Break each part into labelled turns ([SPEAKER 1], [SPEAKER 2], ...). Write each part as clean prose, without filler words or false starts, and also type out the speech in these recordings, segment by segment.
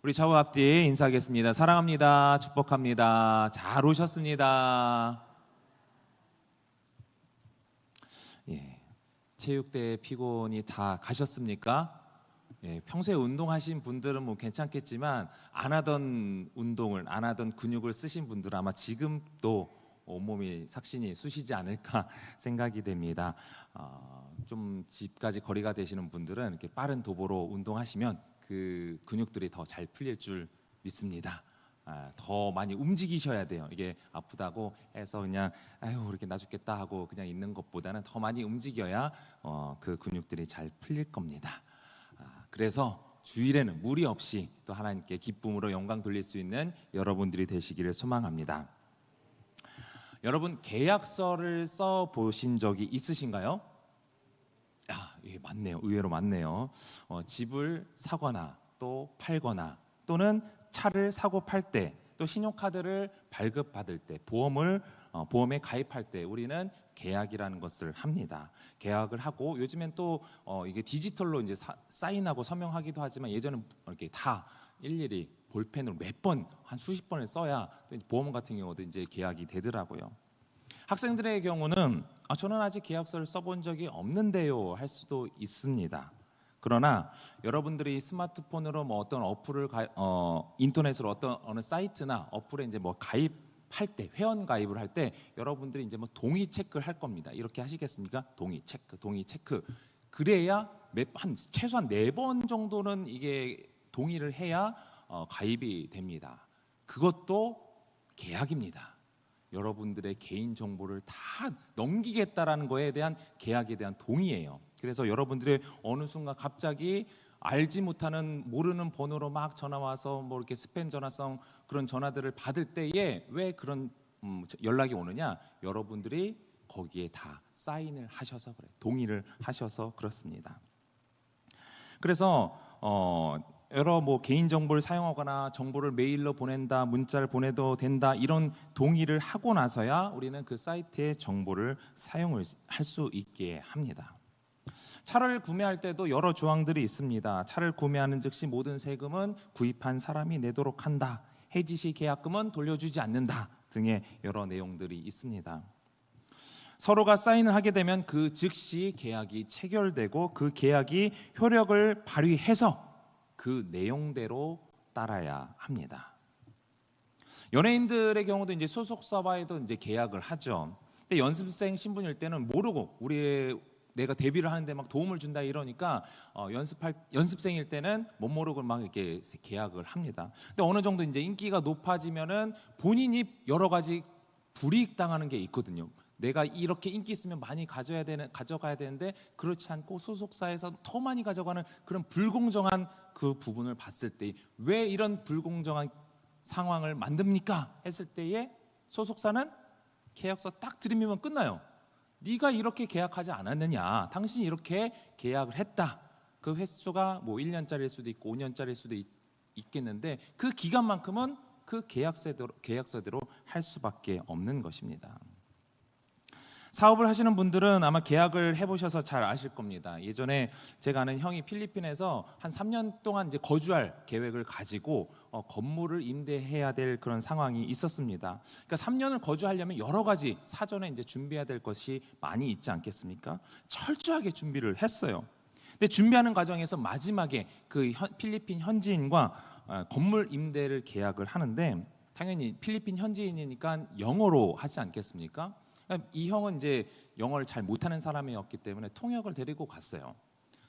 [SPEAKER 1] 우리 좌우 앞뒤 인사하겠습니다. 사랑합니다. 축복합니다. 잘 오셨습니다. 예, 체육대회 피곤이 다 가셨습니까? 예, 평소에 운동하신 분들은 뭐 괜찮겠지만 안 하던 운동을 안 하던 근육을 쓰신 분들은 아마 지금도 온몸이 삭신이 쑤시지 않을까 생각이 됩니다. 좀 집까지 거리가 되시는 분들은 이렇게 빠른 도보로 운동하시면 그 근육들이 더 잘 풀릴 줄 믿습니다. 더 많이 움직이셔야 돼요. 이게 아프다고 해서 그냥 아유 이렇게 나 죽겠다 하고 그냥 있는 것보다는 더 많이 움직여야 그 근육들이 잘 풀릴 겁니다. 그래서 주일에는 무리 없이 또 하나님께 기쁨으로 영광 돌릴 수 있는 여러분들이 되시기를 소망합니다. 여러분 계약서를 써 보신 적이 있으신가요? 예, 맞네요. 의외로 많네요. 집을 사거나 또 팔거나 또는 차를 사고 팔 때, 또 신용카드를 발급받을 때, 보험에 가입할 때 우리는 계약이라는 것을 합니다. 계약을 하고 요즘엔 또 이게 디지털로 이제 사인하고 서명하기도 하지만 예전엔 이렇게 다 일일이 볼펜으로 몇 번, 한 수십 번을 써야 또 보험 같은 경우도 이제 계약이 되더라고요. 학생들의 경우는 저는 아직 계약서를 써본 적이 없는데요 할 수도 있습니다. 그러나 여러분들이 스마트폰으로 뭐 어떤 어플을 인터넷으로 어느 사이트나 어플에 이제 뭐 가입할 때, 회원 가입을 할 때 여러분들이 이제 뭐 동의 체크를 할 겁니다. 이렇게 하시겠습니까? 동의 체크. 그래야 최소한 4번 정도는 이게 동의를 해야 가입이 됩니다. 그것도 계약입니다. 여러분들의 개인 정보를 다 넘기겠다라는 거에 대한 계약에 대한 동의예요. 그래서 여러분들의 어느 순간 갑자기 알지 못하는 모르는 번호로 막 전화 와서 뭐 이렇게 스팸 전화성 그런 전화들을 받을 때에 왜 그런 연락이 오느냐? 여러분들이 거기에 다 사인을 하셔서 그래요. 동의를 하셔서 그렇습니다. 그래서 여러 뭐 개인 정보를 사용하거나 정보를 메일로 보낸다, 문자를 보내도 된다 이런 동의를 하고 나서야 우리는 그 사이트의 정보를 사용을 할 수 있게 합니다. 차를 구매할 때도 여러 조항들이 있습니다. 차를 구매하는 즉시 모든 세금은 구입한 사람이 내도록 한다. 해지시 계약금은 돌려주지 않는다 등의 여러 내용들이 있습니다. 서로가 사인을 하게 되면 그 즉시 계약이 체결되고 그 계약이 효력을 발휘해서 그 내용대로 따라야 합니다. 연예인들의 경우도 이제 소속사와에도 이제 계약을 하죠. 근데 연습생 신분일 때는 모르고 내가 데뷔를 하는데 막 도움을 준다 이러니까 연습생일 때는 못 모르고 막 이렇게 계약을 합니다. 근데 어느 정도 이제 인기가 높아지면은 본인이 여러 가지 불이익 당하는 게 있거든요. 내가 이렇게 인기 있으면 많이 가져가야 되는데 그렇지 않고 소속사에서 더 많이 가져가는 그런 불공정한 그 부분을 봤을 때 왜 이런 불공정한 상황을 만듭니까? 했을 때에 소속사는 계약서 딱 들이미면 끝나요. 네가 이렇게 계약하지 않았느냐? 당신이 이렇게 계약을 했다. 그 횟수가 뭐 1년짜리일 수도 있고 5년짜리일 수도 있겠는데 그 기간만큼은 그 계약서대로 할 수밖에 없는 것입니다. 사업을 하시는 분들은 아마 계약을 해보셔서 잘 아실 겁니다. 예전에 제가 아는 형이 필리핀에서 한 3년 동안 이제 거주할 계획을 가지고 건물을 임대해야 될 그런 상황이 있었습니다. 그러니까 3년을 거주하려면 여러 가지 사전에 이제 준비해야 될 것이 많이 있지 않겠습니까? 철저하게 준비를 했어요. 근데 준비하는 과정에서 마지막에 그 필리핀 현지인과 건물 임대를 계약을 하는데 당연히 필리핀 현지인이니까 영어로 하지 않겠습니까? 이 형은 이제 영어를 잘 못하는 사람이었기 때문에 통역을 데리고 갔어요.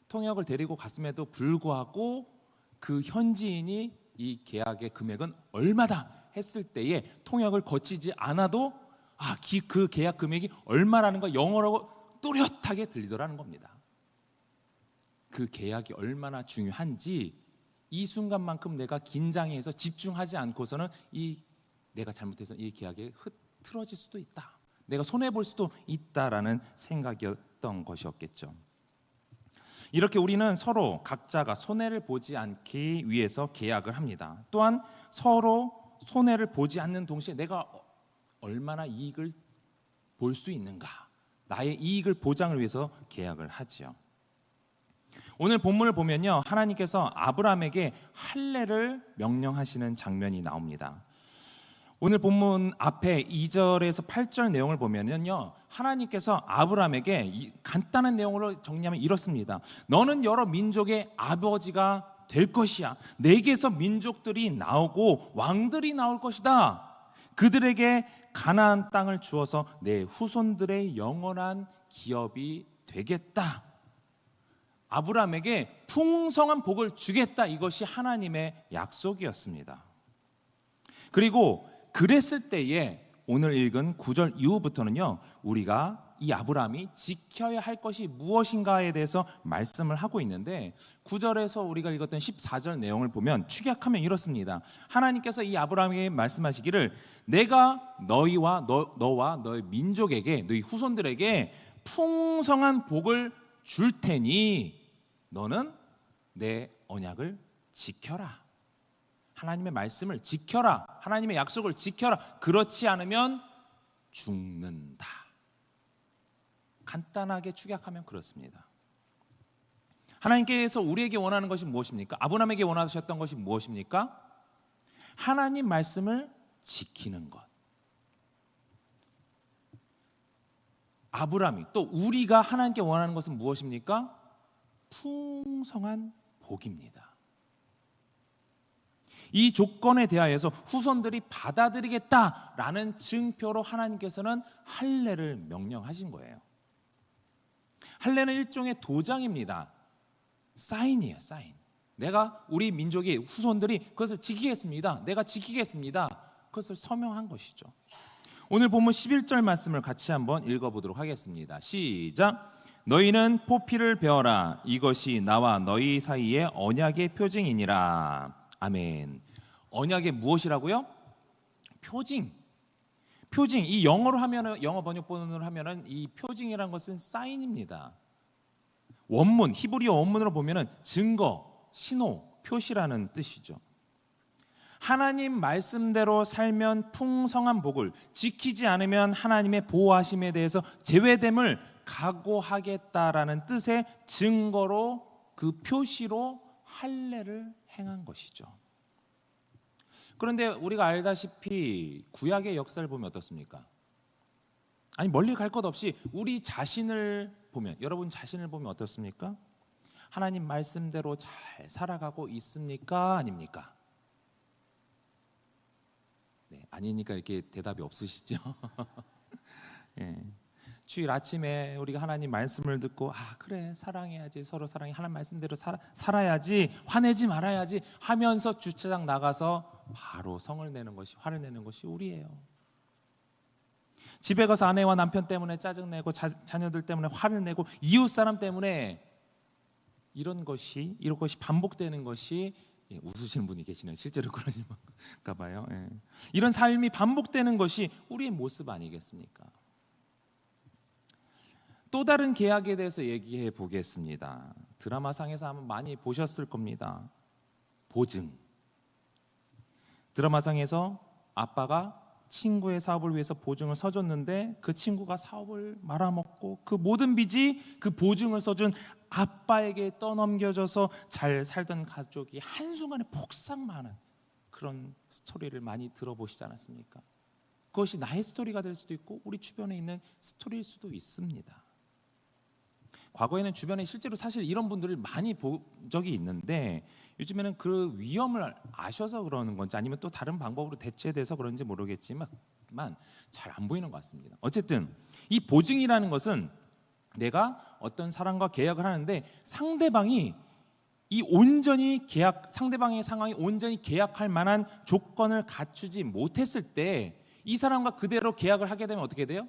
[SPEAKER 1] 통역을 데리고 갔음에도 불구하고 그 현지인이 이 계약의 금액은 얼마다 했을 때에 통역을 거치지 않아도 그 계약 금액이 얼마라는 거 영어로 또렷하게 들리더라는 겁니다. 그 계약이 얼마나 중요한지 이 순간만큼 내가 긴장해서 집중하지 않고서는 내가 잘못해서 이 계약에 흐트러질 수도 있다. 내가 손해볼 수도 있다라는 생각이었던 것이었겠죠. 이렇게 우리는 서로 각자가 손해를 보지 않기 위해서 계약을 합니다. 또한 서로 손해를 보지 않는 동시에 내가 얼마나 이익을 볼 수 있는가, 나의 이익을 보장을 위해서 계약을 하지요. 오늘 본문을 보면요, 하나님께서 아브라함에게 할례를 명령하시는 장면이 나옵니다. 오늘 본문 앞에 2절에서 8절 내용을 보면요, 하나님께서 아브라함에게 간단한 내용으로 정리하면 이렇습니다. 너는 여러 민족의 아버지가 될 것이야. 내게서 민족들이 나오고 왕들이 나올 것이다. 그들에게 가나안 땅을 주어서 내 후손들의 영원한 기업이 되겠다. 아브라함에게 풍성한 복을 주겠다. 이것이 하나님의 약속이었습니다. 그리고 그랬을 때에 오늘 읽은 9절 이후부터는요, 우리가 이 아브라함이 지켜야 할 것이 무엇인가에 대해서 말씀을 하고 있는데, 9절에서 우리가 읽었던 14절 내용을 보면 축약하면 이렇습니다. 하나님께서 이 아브라함에게 말씀하시기를 내가 너희와 너와 너의 민족에게, 너희 후손들에게 풍성한 복을 줄 테니 너는 내 언약을 지켜라. 하나님의 말씀을 지켜라. 하나님의 약속을 지켜라. 그렇지 않으면 죽는다. 간단하게 축약하면 그렇습니다. 하나님께서 우리에게 원하는 것이 무엇입니까? 아브라함에게 원하셨던 것이 무엇입니까? 하나님 말씀을 지키는 것. 아브라함이, 또 우리가 하나님께 원하는 것은 무엇입니까? 풍성한 복입니다. 이 조건에 대하여서 후손들이 받아들이겠다라는 증표로 하나님께서는 할례를 명령하신 거예요. 할례는 일종의 도장입니다. 사인이에요, 사인. 내가, 우리 민족의 후손들이 그것을 지키겠습니다. 내가 지키겠습니다. 그것을 서명한 것이죠. 오늘 본문 11절 말씀을 같이 한번 읽어보도록 하겠습니다. 시작. 너희는 포피를 베어라. 이것이 나와 너희 사이의 언약의 표징이니라. 아멘. 언약의 무엇이라고요? 표징. 표징. 이 영어로 하면은, 영어 번역본으로 하면은 이 표징이라는 것은 사인입니다. 원문, 히브리어 원문으로 보면은 증거, 신호, 표시라는 뜻이죠. 하나님 말씀대로 살면 풍성한 복을, 지키지 않으면 하나님의 보호하심에 대해서 제외됨을 각오하겠다라는 뜻의 증거로, 그 표시로 할례를 행한 것이죠. 그런데 우리가 알다시피 구약의 역사를 보면 어떻습니까? 아니, 멀리 갈 것 없이 우리 자신을 보면, 여러분 자신을 보면 어떻습니까? 하나님 말씀대로 잘 살아가고 있습니까? 아닙니까? 네, 아니니까 이렇게 대답이 없으시죠? 예. 주일 아침에 우리가 하나님 말씀을 듣고, 아 그래, 사랑해야지, 서로 사랑해, 하나님 말씀대로 살아야지, 화내지 말아야지 하면서 주차장 나가서 바로 성을 내는 것이, 화를 내는 것이 우리예요. 집에 가서 아내와 남편 때문에 짜증내고 자녀들 때문에 화를 내고 이웃 사람 때문에 이런 것이 반복되는 것이, 예, 웃으시는 분이 계시네요. 실제로 그러신가 봐요. 예. 이런 삶이 반복되는 것이 우리의 모습 아니겠습니까? 또 다른 계약에 대해서 얘기해 보겠습니다. 드라마상에서 아마 많이 보셨을 겁니다. 보증. 드라마상에서 아빠가 친구의 사업을 위해서 보증을 서줬는데 그 친구가 사업을 말아먹고 그 모든 빚이 그 보증을 서준 아빠에게 떠넘겨져서 잘 살던 가족이 한순간에 폭삭만한 그런 스토리를 많이 들어보시지 않았습니까? 그것이 나의 스토리가 될 수도 있고 우리 주변에 있는 스토리일 수도 있습니다. 과거에는 주변에 실제로 사실 이런 분들을 많이 본 적이 있는데, 요즘에는 그 위험을 아셔서 그러는 건지 아니면 또 다른 방법으로 대체돼서 그런지 모르겠지만 잘 안 보이는 것 같습니다. 어쨌든 이 보증이라는 것은 내가 어떤 사람과 계약을 하는데 상대방의 상황이 온전히 계약할 만한 조건을 갖추지 못했을 때 이 사람과 그대로 계약을 하게 되면 어떻게 돼요?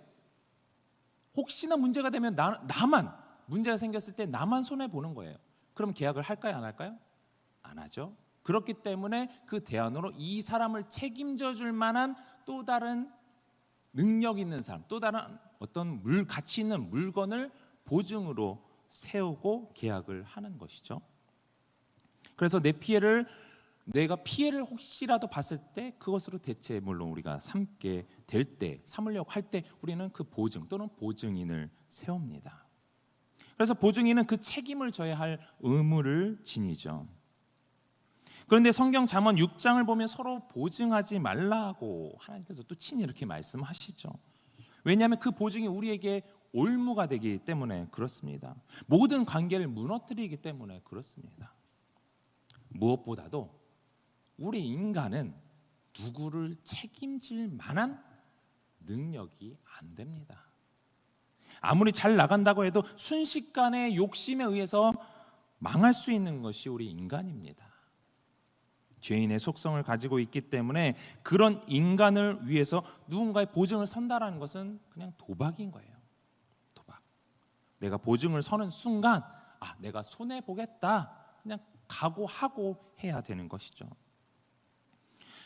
[SPEAKER 1] 혹시나 문제가 되면 나만 문제가 생겼을 때 나만 손해 보는 거예요. 그럼 계약을 할까요, 안 할까요? 안 하죠. 그렇기 때문에 그 대안으로 이 사람을 책임져 줄 만한 또 다른 능력 있는 사람, 또 다른 어떤 가치 있는 물건을 보증으로 세우고 계약을 하는 것이죠. 그래서 내가 피해를 혹시라도 봤을 때 그것으로 대체, 물론 우리가 삼으려고 할 때 우리는 그 보증 또는 보증인을 세웁니다. 그래서 보증인은 그 책임을 져야 할 의무를 지니죠. 그런데 성경 잠언 6장을 보면 서로 보증하지 말라고 하나님께서 또 친히 이렇게 말씀하시죠. 왜냐하면 그 보증이 우리에게 올무가 되기 때문에 그렇습니다. 모든 관계를 무너뜨리기 때문에 그렇습니다. 무엇보다도 우리 인간은 누구를 책임질 만한 능력이 안 됩니다. 아무리 잘 나간다고 해도 순식간에 욕심에 의해서 망할 수 있는 것이 우리 인간입니다. 죄인의 속성을 가지고 있기 때문에 그런 인간을 위해서 누군가의 보증을 선다라는 것은 그냥 도박인 거예요. 도박. 내가 보증을 서는 순간 내가 손해 보겠다. 그냥 각오하고 해야 되는 것이죠.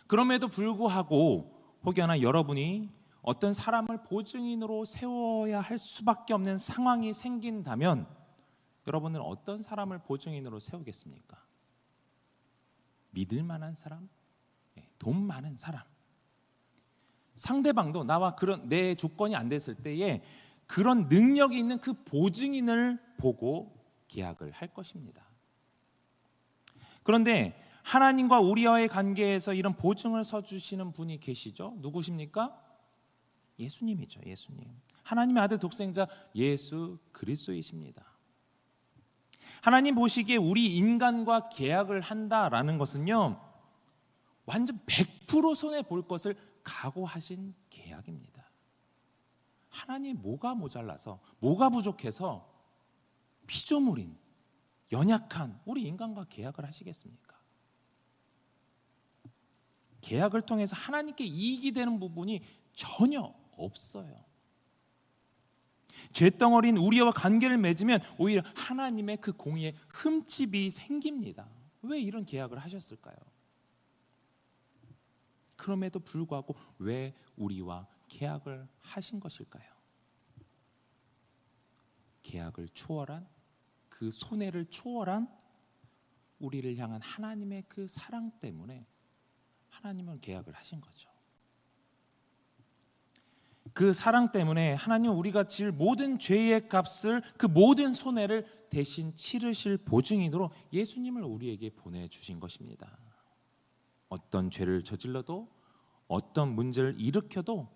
[SPEAKER 1] 그럼에도 불구하고 혹여나 여러분이 어떤 사람을 보증인으로 세워야 할 수밖에 없는 상황이 생긴다면 여러분은 어떤 사람을 보증인으로 세우겠습니까? 믿을 만한 사람? 돈 많은 사람. 상대방도 나와 그런 내 조건이 안 됐을 때에 그런 능력이 있는 그 보증인을 보고 계약을 할 것입니다. 그런데 하나님과 우리와의 관계에서 이런 보증을 서주시는 분이 계시죠. 누구십니까? 예수님이죠. 예수님. 하나님의 아들 독생자 예수 그리스도이십니다. 하나님 보시기에 우리 인간과 계약을 한다라는 것은요, 완전 100% 손해 볼 것을 각오하신 계약입니다. 하나님 뭐가 모자라서, 뭐가 부족해서 피조물인, 연약한 우리 인간과 계약을 하시겠습니까? 계약을 통해서 하나님께 이익이 되는 부분이 전혀 없어요. 죄덩어리인 우리와 관계를 맺으면 오히려 하나님의 그 공의에 흠집이 생깁니다. 왜 이런 계약을 하셨을까요? 그럼에도 불구하고 왜 우리와 계약을 하신 것일까요? 계약을 초월한, 그 손해를 초월한 우리를 향한 하나님의 그 사랑 때문에 하나님은 계약을 하신 거죠. 그 사랑 때문에 하나님은 우리가 질 모든 죄의 값을, 그 모든 손해를 대신 치르실 보증인으로 예수님을 우리에게 보내주신 것입니다. 어떤 죄를 저질러도, 어떤 문제를 일으켜도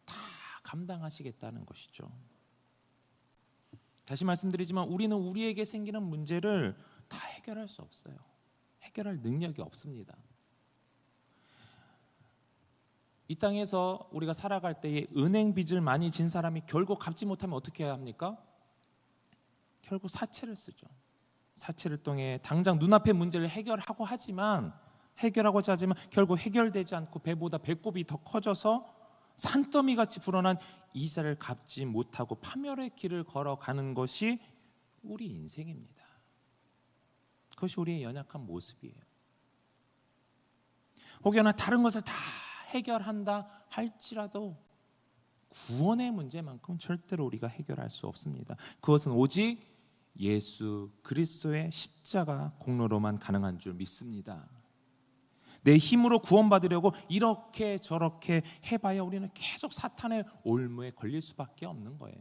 [SPEAKER 1] 다 감당하시겠다는 것이죠. 다시 말씀드리지만 우리는 우리에게 생기는 문제를 다 해결할 수 없어요. 해결할 능력이 없습니다. 이 땅에서 우리가 살아갈 때에 은행 빚을 많이 진 사람이 결국 갚지 못하면 어떻게 해야 합니까? 결국 사채를 쓰죠. 사채를 통해 당장 눈앞의 문제를 해결하고자 하지만 결국 해결되지 않고 배보다 배꼽이 더 커져서 산더미같이 불어난 이자를 갚지 못하고 파멸의 길을 걸어가는 것이 우리 인생입니다. 그것이 우리의 연약한 모습이에요. 혹여나 다른 것을 다 해결한다 할지라도 구원의 문제만큼 절대로 우리가 해결할 수 없습니다. 그것은 오직 예수 그리스도의 십자가 공로로만 가능한 줄 믿습니다. 내 힘으로 구원받으려고 이렇게 저렇게 해봐야 우리는 계속 사탄의 올무에 걸릴 수밖에 없는 거예요.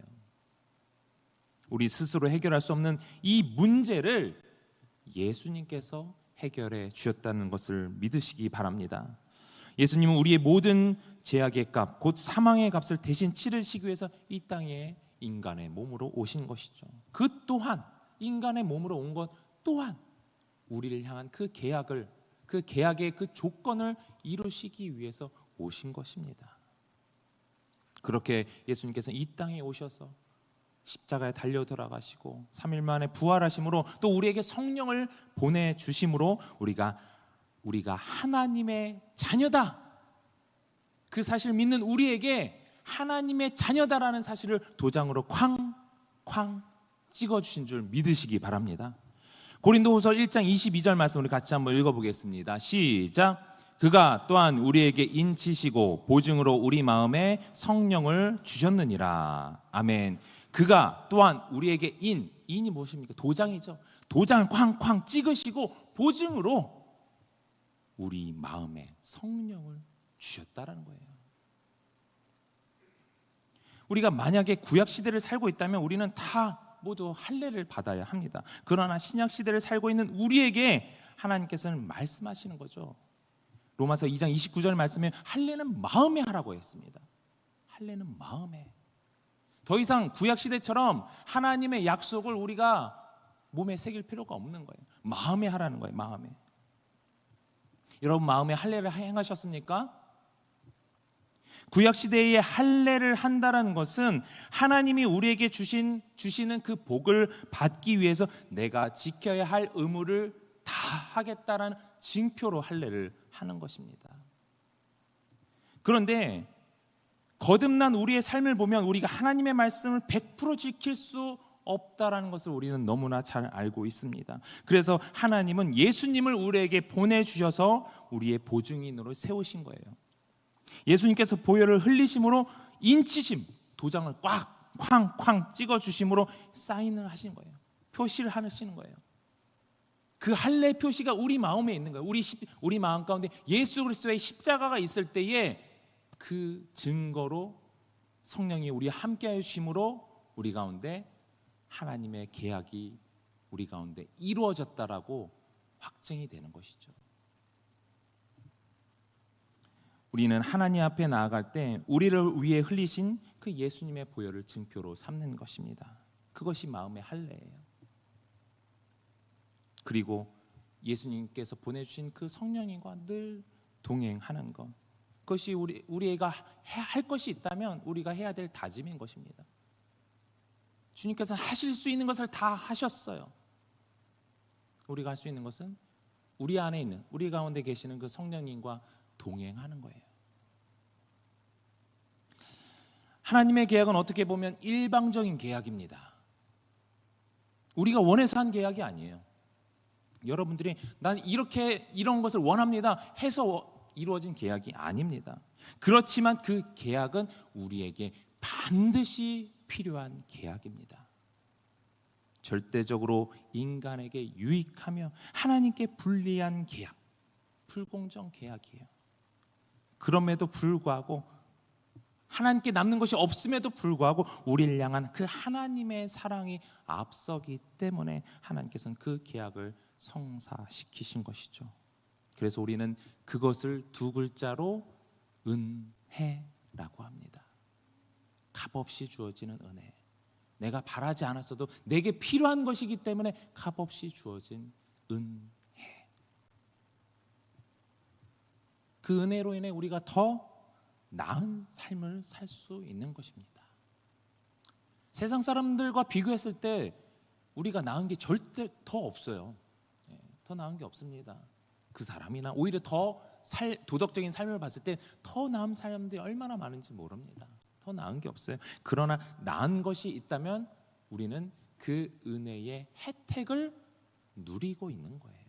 [SPEAKER 1] 우리 스스로 해결할 수 없는 이 문제를 예수님께서 해결해 주셨다는 것을 믿으시기 바랍니다. 예수님은 우리의 모든 죄악의 값, 곧 사망의 값을 대신 치르시기 위해서 이 땅에 인간의 몸으로 오신 것이죠. 그 또한 인간의 몸으로 온 것 또한 우리를 향한 그 계약의 그 조건을 이루시기 위해서 오신 것입니다. 그렇게 예수님께서 이 땅에 오셔서 십자가에 달려 돌아가시고 3일 만에 부활하심으로 또 우리에게 성령을 보내주심으로 우리가 하나님의 자녀다, 그 사실을 믿는 우리에게 하나님의 자녀다라는 사실을 도장으로 쾅쾅 찍어주신 줄 믿으시기 바랍니다. 고린도후서 1장 22절 말씀 우리 같이 한번 읽어보겠습니다. 시작. 그가 또한 우리에게 인치시고 보증으로 우리 마음에 성령을 주셨느니라. 아멘. 그가 또한 우리에게 인이 무엇입니까? 도장이죠. 도장을 쾅쾅 찍으시고 보증으로 우리 마음에 성령을 주셨다라는 거예요. 우리가 만약에 구약 시대를 살고 있다면 우리는 다 모두 할례를 받아야 합니다. 그러나 신약 시대를 살고 있는 우리에게 하나님께서는 말씀하시는 거죠. 로마서 2장 29절 말씀에 할례는 마음에 하라고 했습니다. 할례는 마음에. 더 이상 구약 시대처럼 하나님의 약속을 우리가 몸에 새길 필요가 없는 거예요. 마음에 하라는 거예요. 마음에. 여러분 마음에 할례를 행하셨습니까? 구약 시대에 할례를 한다라는 것은 하나님이 우리에게 주시는 그 복을 받기 위해서 내가 지켜야 할 의무를 다 하겠다라는 징표로 할례를 하는 것입니다. 그런데 거듭난 우리의 삶을 보면 우리가 하나님의 말씀을 100% 지킬 수 없다라는 것을 우리는 너무나 잘 알고 있습니다. 그래서 하나님은 예수님을 우리에게 보내주셔서 우리의 보증인으로 세우신 거예요. 예수님께서 보혈을 흘리심으로 인치심, 도장을 꽉 쾅쾅 찍어주심으로 사인을 하신 거예요. 표시를 하시는 거예요. 그 할례 표시가 우리 마음에 있는 거예요. 우리 마음 가운데 예수 그리스도의 십자가가 있을 때에 그 증거로 성령이 우리와 함께하여 주심으로 우리 가운데 하나님의 계약이 우리 가운데 이루어졌다라고 확증이 되는 것이죠. 우리는 하나님 앞에 나아갈 때 우리를 위해 흘리신 그 예수님의 보혈을 증표로 삼는 것입니다. 그것이 마음의 할례예요. 그리고 예수님께서 보내주신 그 성령님과 늘 동행하는 것, 그것이 우리가 할 것이 있다면 우리가 해야 될 다짐인 것입니다. 주님께서 하실 수 있는 것을 다 하셨어요. 우리가 할 수 있는 것은 우리 안에 있는, 우리 가운데 계시는 그 성령님과 동행하는 거예요. 하나님의 계약은 어떻게 보면 일방적인 계약입니다. 우리가 원해서 한 계약이 아니에요. 여러분들이 난 이런 것을 원합니다 해서 이루어진 계약이 아닙니다. 그렇지만 그 계약은 우리에게 반드시 필요한 계약입니다. 절대적으로 인간에게 유익하며 하나님께 불리한 계약, 불공정 계약이에요. 그럼에도 불구하고 하나님께 남는 것이 없음에도 불구하고 우리를 향한 그 하나님의 사랑이 앞서기 때문에 하나님께서는 그 계약을 성사시키신 것이죠. 그래서 우리는 그것을 두 글자로 은혜라고 합니다. 값없이 주어지는 은혜. 내가 바라지 않았어도 내게 필요한 것이기 때문에 값없이 주어진 은혜. 그 은혜로 인해 우리가 더 나은 삶을 살 수 있는 것입니다. 세상 사람들과 비교했을 때 우리가 나은 게 절대 더 없어요. 더 나은 게 없습니다. 그 사람이나 오히려 더 도덕적인 삶을 봤을 때 더 나은 사람들이 얼마나 많은지 모릅니다. 더 나은 게 없어요. 그러나 나은 것이 있다면 우리는 그 은혜의 혜택을 누리고 있는 거예요.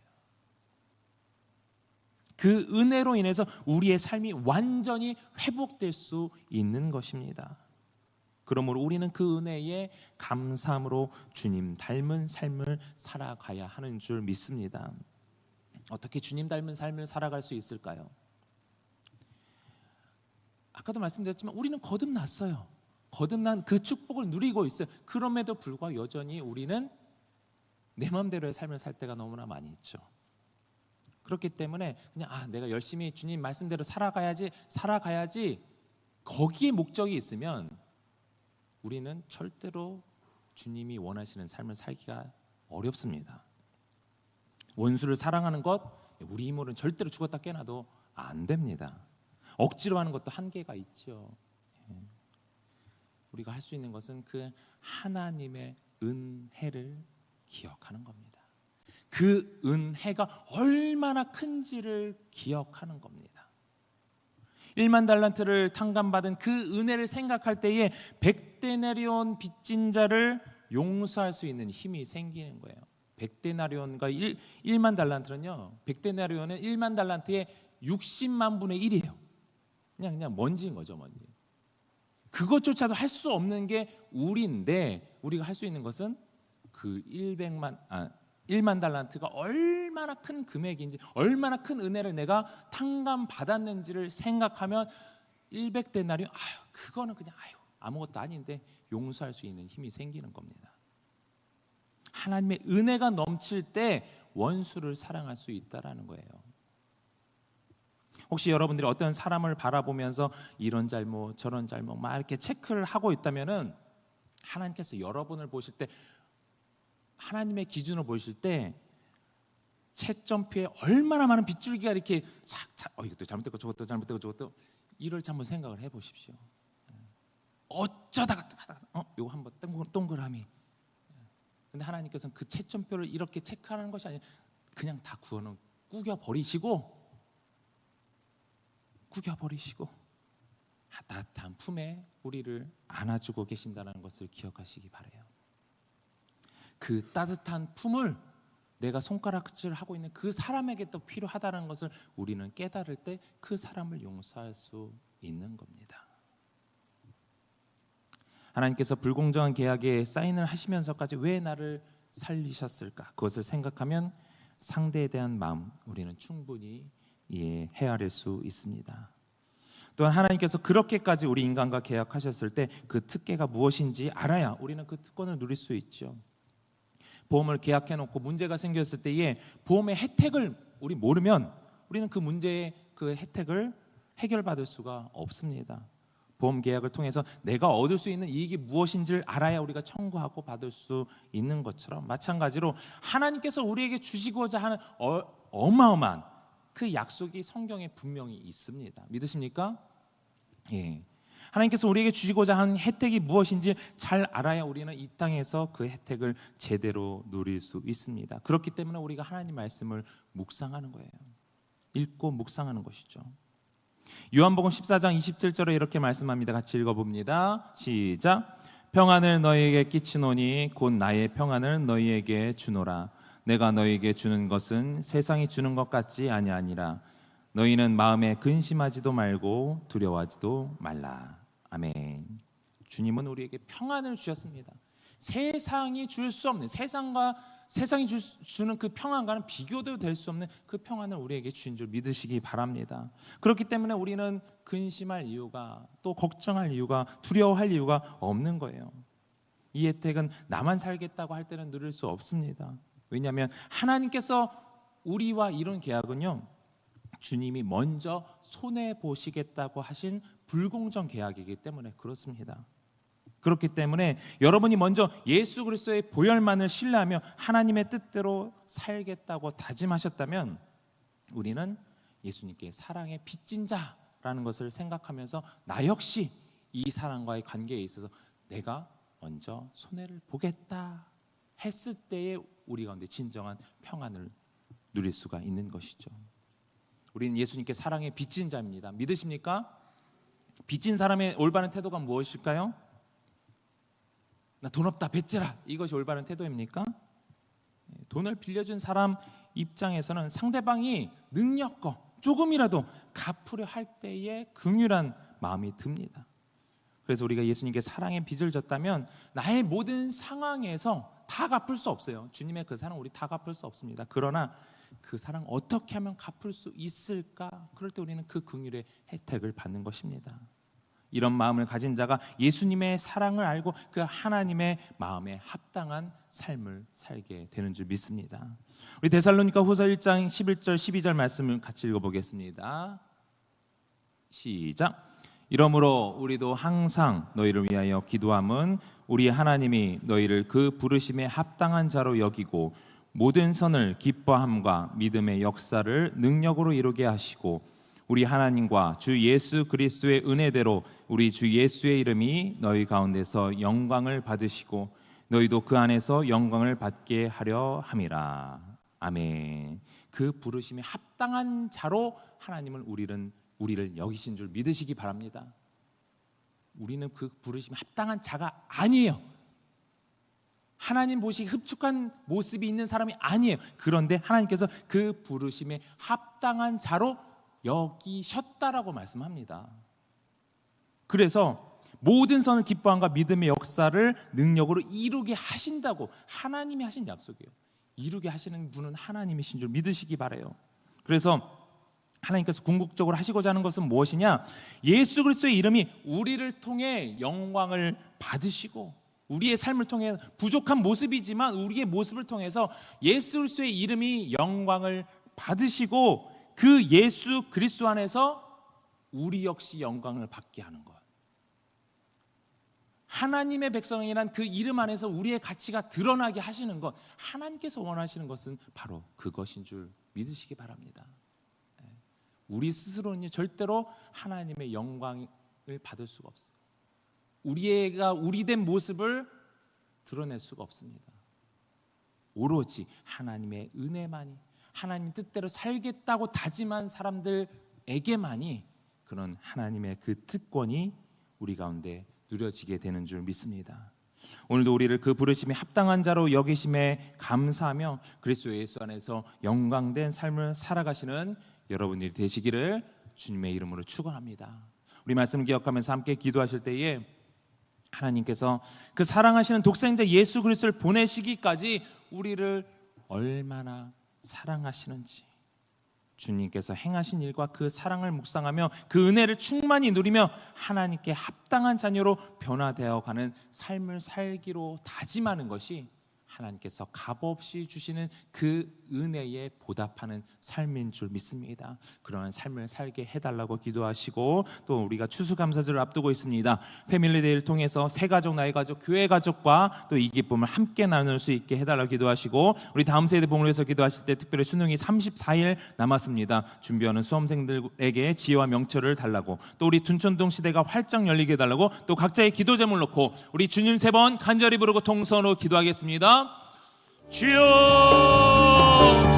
[SPEAKER 1] 그 은혜로 인해서 우리의 삶이 완전히 회복될 수 있는 것입니다. 그러므로 우리는 그 은혜에 감사함으로 주님 닮은 삶을 살아가야 하는 줄 믿습니다. 어떻게 주님 닮은 삶을 살아갈 수 있을까요? 아까도 말씀드렸지만 우리는 거듭났어요. 거듭난 그 축복을 누리고 있어요. 그럼에도 불구하고 여전히 우리는 내 마음대로의 삶을 살 때가 너무나 많이 있죠. 그렇기 때문에 그냥 내가 열심히 주님 말씀대로 살아가야지 거기에 목적이 있으면 우리는 절대로 주님이 원하시는 삶을 살기가 어렵습니다. 원수를 사랑하는 것 우리 힘으로는 절대로 죽었다 깨어나도 안 됩니다. 억지로 하는 것도 한계가 있죠. 우리가 할 수 있는 것은 그 하나님의 은혜를 기억하는 겁니다. 그 은혜가 얼마나 큰지를 기억하는 겁니다. 1만 달란트를 탕감받은 그 은혜를 생각할 때에 100데나리온 빚진 자를 용서할 수 있는 힘이 생기는 거예요. 100데나리온과 1만 달란트는요. 100데나리온은 1만 달란트의 60만 분의 1이에요. 그냥 먼지인 거죠, 먼지. 그것조차도 할 수 없는 게 우리인데 우리가 할 수 있는 것은 그 1만 달란트가 얼마나 큰 금액인지 얼마나 큰 은혜를 내가 탕감받았는지를 생각하면 100데나리온 그거는 그냥 아무것도 아닌데 용서할 수 있는 힘이 생기는 겁니다. 하나님의 은혜가 넘칠 때 원수를 사랑할 수 있다라는 거예요. 혹시 여러분들이 어떤 사람을 바라보면서 이런 잘못 저런 잘못 막 이렇게 체크를 하고 있다면은 하나님께서 여러분을 보실 때, 하나님의 기준으로 보실 때 채점표에 얼마나 많은 빗줄기가 이렇게 싹 이것도 잘못됐고 저것도 잘못됐고 저것도 이럴지 한번 생각을 해보십시오. 어쩌다가 이거 한번 동그라미. 근데 하나님께서는 그 채점표를 이렇게 체크하는 것이 아니라 그냥 다 구겨버리시고 따뜻한 품에 우리를 안아주고 계신다는 것을 기억하시기 바라요. 그 따뜻한 품을 내가 손가락질을 하고 있는 그 사람에게 또 필요하다는 것을 우리는 깨달을 때 그 사람을 용서할 수 있는 겁니다. 하나님께서 불공정한 계약에 사인을 하시면서까지 왜 나를 살리셨을까? 그것을 생각하면 상대에 대한 마음 우리는 충분히 헤아릴 수 있습니다. 또한 하나님께서 그렇게까지 우리 인간과 계약하셨을 때 그 특혜가 무엇인지 알아야 우리는 그 특권을 누릴 수 있죠. 보험을 계약해놓고 문제가 생겼을 때에 보험의 혜택을 우리 모르면 우리는 그 문제의 그 혜택을 해결받을 수가 없습니다. 보험 계약을 통해서 내가 얻을 수 있는 이익이 무엇인지를 알아야 우리가 청구하고 받을 수 있는 것처럼, 마찬가지로 하나님께서 우리에게 주시고자 하는 어마어마한 그 약속이 성경에 분명히 있습니다. 믿으십니까? 예. 하나님께서 우리에게 주시고자 하는 혜택이 무엇인지 잘 알아야 우리는 이 땅에서 그 혜택을 제대로 누릴 수 있습니다. 그렇기 때문에 우리가 하나님 말씀을 묵상하는 거예요. 읽고 묵상하는 것이죠. 요한복음 14장 27절에 이렇게 말씀합니다. 같이 읽어봅니다. 시작. 평안을 너희에게 끼치노니 곧 나의 평안을 너희에게 주노라. 내가 너희에게 주는 것은 세상이 주는 것 같지 아니하니라. 너희는 마음에 근심하지도 말고 두려워하지도 말라. 아멘. 주님은 우리에게 평안을 주셨습니다. 세상이 줄 수 없는, 세상이 주는 그 평안과는 비교도 될 수 없는 그 평안을 우리에게 주신 줄 믿으시기 바랍니다. 그렇기 때문에 우리는 근심할 이유가, 또 걱정할 이유가, 두려워할 이유가 없는 거예요. 이 혜택은 나만 살겠다고 할 때는 누릴 수 없습니다. 왜냐하면 하나님께서 우리와 이룬 계약은요, 주님이 먼저 손해보시겠다고 하신 불공정 계약이기 때문에 그렇습니다. 그렇기 때문에 여러분이 먼저 예수 그리스도의 보혈만을 신뢰하며 하나님의 뜻대로 살겠다고 다짐하셨다면 우리는 예수님께 사랑의 빚진 자라는 것을 생각하면서 나 역시 이 사랑과의 관계에 있어서 내가 먼저 손해를 보겠다 했을 때에 우리 가운데 진정한 평안을 누릴 수가 있는 것이죠. 우리는 예수님께 사랑의 빚진 자입니다. 믿으십니까? 빚진 사람의 올바른 태도가 무엇일까요? 나 돈 없다 뱉지라, 이것이 올바른 태도입니까? 돈을 빌려준 사람 입장에서는 상대방이 능력껏 조금이라도 갚으려 할 때에 긍휼한 마음이 듭니다. 그래서 우리가 예수님께 사랑의 빚을 졌다면 나의 모든 상황에서 다 갚을 수 없어요. 주님의 그 사랑 우리 다 갚을 수 없습니다. 그러나 그 사랑 어떻게 하면 갚을 수 있을까? 그럴 때 우리는 그 긍휼의 혜택을 받는 것입니다. 이런 마음을 가진 자가 예수님의 사랑을 알고 그 하나님의 마음에 합당한 삶을 살게 되는 줄 믿습니다. 우리 데살로니가 후서 1장 11절 12절 말씀을 같이 읽어보겠습니다. 시작. 이러므로 우리도 항상 너희를 위하여 기도함은 우리 하나님이 너희를 그 부르심에 합당한 자로 여기고 모든 선을 기뻐함과 믿음의 역사를 능력으로 이루게 하시고 우리 하나님과 주 예수 그리스도의 은혜대로 우리 주 예수의 이름이 너희 가운데서 영광을 받으시고 너희도 그 안에서 영광을 받게 하려 함이라. 아멘. 그 부르심에 합당한 자로 하나님은 우리를 여기신 줄 믿으시기 바랍니다. 우리는 그 부르심에 합당한 자가 아니에요. 하나님 보시기 흡축한 모습이 있는 사람이 아니에요. 그런데 하나님께서 그 부르심에 합당한 자로 여기셨다라고 말씀합니다. 그래서 모든 선을 기뻐함과 믿음의 역사를 능력으로 이루게 하신다고 하나님이 하신 약속이에요. 이루게 하시는 분은 하나님이신 줄 믿으시기 바라요. 그래서 하나님께서 궁극적으로 하시고자 하는 것은 무엇이냐? 예수 그리스도의 이름이 우리를 통해 영광을 받으시고 우리의 삶을 통해 부족한 모습이지만 우리의 모습을 통해서 예수 그리스도의 이름이 영광을 받으시고 그 예수 그리스도 안에서 우리 역시 영광을 받게 하는 것. 하나님의 백성이란 그 이름 안에서 우리의 가치가 드러나게 하시는 것, 하나님께서 원하시는 것은 바로 그것인 줄 믿으시기 바랍니다. 우리 스스로는 절대로 하나님의 영광을 받을 수가 없어요. 우리가 우리된 모습을 드러낼 수가 없습니다. 오로지 하나님의 은혜만이, 하나님 뜻대로 살겠다고 다짐한 사람들에게만이 그런 하나님의 그 특권이 우리 가운데 누려지게 되는 줄 믿습니다. 오늘도 우리를 그 부르심에 합당한 자로 여기심에 감사하며 그리스도 예수 안에서 영광된 삶을 살아가시는 여러분들이 되시기를 주님의 이름으로 축원합니다. 우리 말씀 기억하면서 함께 기도하실 때에 하나님께서 그 사랑하시는 독생자 예수 그리스도를 보내시기까지 우리를 얼마나 사랑하시는지, 주님께서 행하신 일과 그 사랑을 묵상하며 그 은혜를 충만히 누리며 하나님께 합당한 자녀로 변화되어 가는 삶을 살기로 다짐하는 것이 하나님께서 값없이 주시는 그 은혜에 보답하는 삶인 줄 믿습니다. 그러한 삶을 살게 해달라고 기도하시고, 또 우리가 추수감사절을 앞두고 있습니다. 패밀리데이를 통해서 새 가족, 나의 가족, 교회 가족과 또 이 기쁨을 함께 나눌 수 있게 해달라고 기도하시고, 우리 다음 세대 복음을 위해서 기도하실 때 특별히 수능이 34일 남았습니다. 준비하는 수험생들에게 지혜와 명철을 달라고, 또 우리 둔촌동 시대가 활짝 열리게 해달라고, 또 각자의 기도 제목을 놓고 우리 주님 3번 간절히 부르고 통성으로 기도하겠습니다. 주여